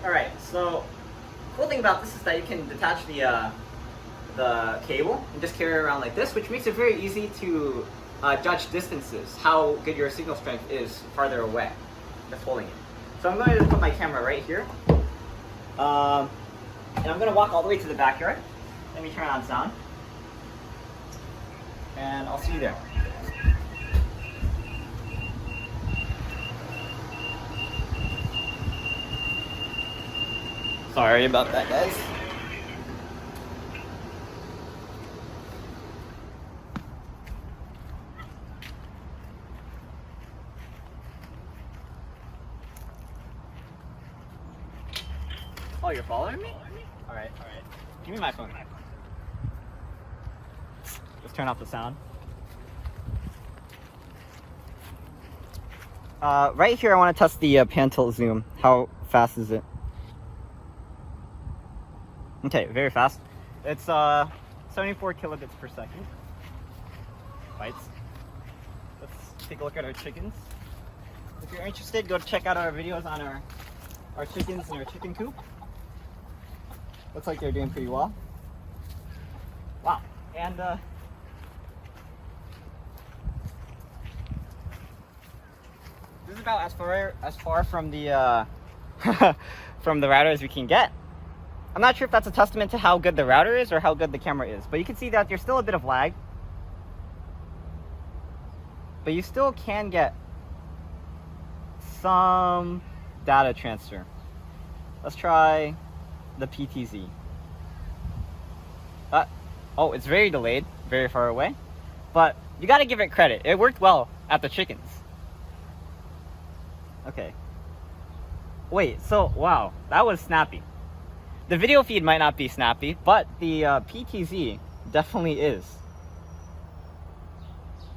Alright, so cool thing about this is that you can detach the cable and just carry it around like this, which makes it very easy to judge distances, how good your signal strength is farther away, just holding it. So I'm going to put my camera right here, and I'm going to walk all the way to the backyard. Let me turn on sound, and I'll see you there. Sorry about that, guys. Oh, you're following me? Alright, alright. Give me my phone. Just turn off the sound. Right here I want to test the pan tilt zoom. How fast is it? Okay, very fast. It's 74 kilobits per second. Bytes. Let's take a look at our chickens. If you're interested, go check out our videos on our chickens and our chicken coop. Looks like they're doing pretty well. Wow. And this is about as far from the from the router as we can get. I'm not sure if that's a testament to how good the router is or how good the camera is, but you can see that there's still a bit of lag. But you still can get some data transfer. Let's try the PTZ. Oh, it's very delayed, very far away, but you gotta give it credit. It worked well at the chickens. Okay. Wait, so, wow, that was snappy. The video feed might not be snappy, but the PTZ definitely is.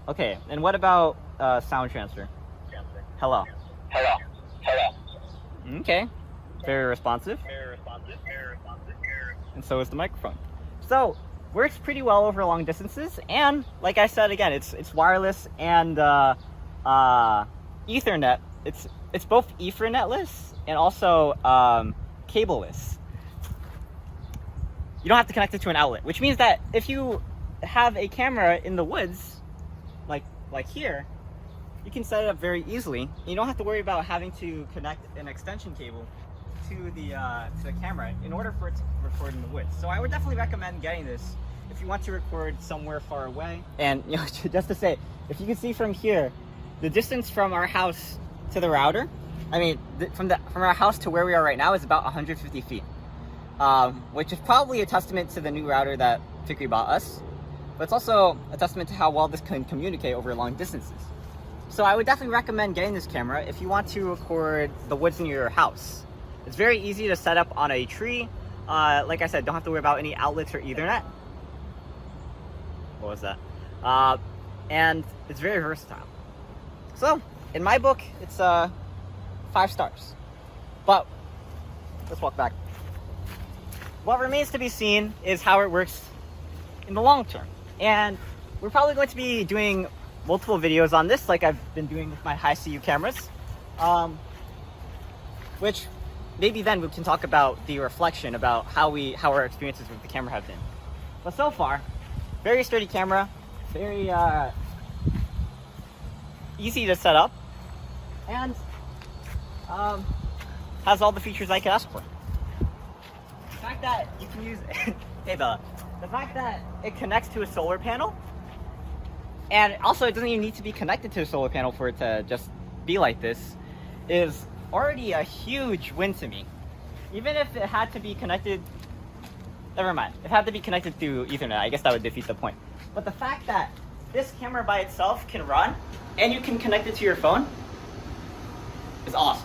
Okay, and what about sound transfer? Hello. Hello. Hello. Okay, very responsive. And so is the microphone. So, works pretty well over long distances, and like I said again, it's wireless and Ethernet. It's both Ethernetless and also cableless. You don't have to connect it to an outlet, which means that if you have a camera in the woods, like here, you can set it up very easily. You don't have to worry about having to connect an extension cable to the camera in order for it to record in the woods. So I would definitely recommend getting this if you want to record somewhere far away. And you know, just to say, if you can see from here, the distance from our house to the router, I mean, from our house to where we are right now is about 150 feet. Which is probably a testament to the new router that Fikri bought us, but it's also a testament to how well this can communicate over long distances. So I would definitely recommend getting this camera if you want to record the woods near your house. It's very easy to set up on a tree. Like I said, don't have to worry about any outlets or Ethernet. What was that? And it's very versatile. So, in my book, it's 5 stars. But, let's walk back. What remains to be seen is how it works in the long term. And we're probably going to be doing multiple videos on this, like I've been doing with my high CU cameras. Which maybe then we can talk about the reflection, about how our experiences with the camera have been. But so far, very sturdy camera, very easy to set up, and has all the features I could ask for. The fact that you can use hey Bella, the fact that it connects to a solar panel, and also it doesn't even need to be connected to a solar panel for it to just be like this, is already a huge win to me. Even if it had to be connected, never mind, if it had to be connected through Ethernet, I guess that would defeat the point. But the fact that this camera by itself can run, and you can connect it to your phone, is awesome.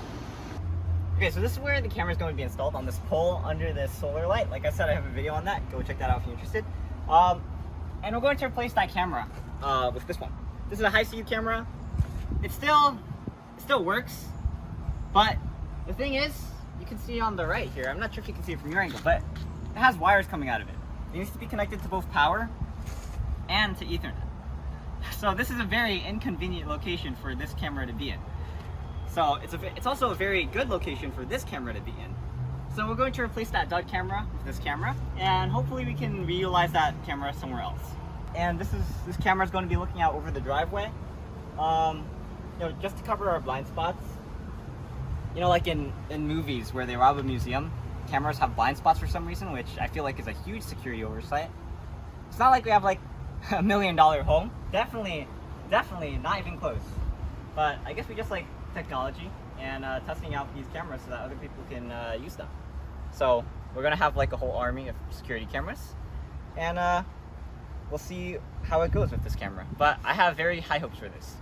Okay, so this is where the camera is going to be installed, on this pole under this solar light. Like I said, I have a video on that. Go check that out if you're interested. And we're going to replace that camera with this one. This is a high CU camera. It still works, but the thing is, you can see on the right here, I'm not sure if you can see it from your angle, but it has wires coming out of it. It needs to be connected to both power and to Ethernet. So this is a very inconvenient location for this camera to be in. So it's also a very good location for this camera to be in. So we're going to replace that dud camera with this camera, and hopefully we can reutilize that camera somewhere else. And this camera is going to be looking out over the driveway, just to cover our blind spots. Like in movies where they rob a museum, cameras have blind spots for some reason, which I feel like is a huge security oversight. It's not like we have like $1 million home. Definitely not even close. But I guess we just like technology and testing out these cameras so that other people can use them. So we're gonna have like a whole army of security cameras, and we'll see how it goes with this camera. But I have very high hopes for this.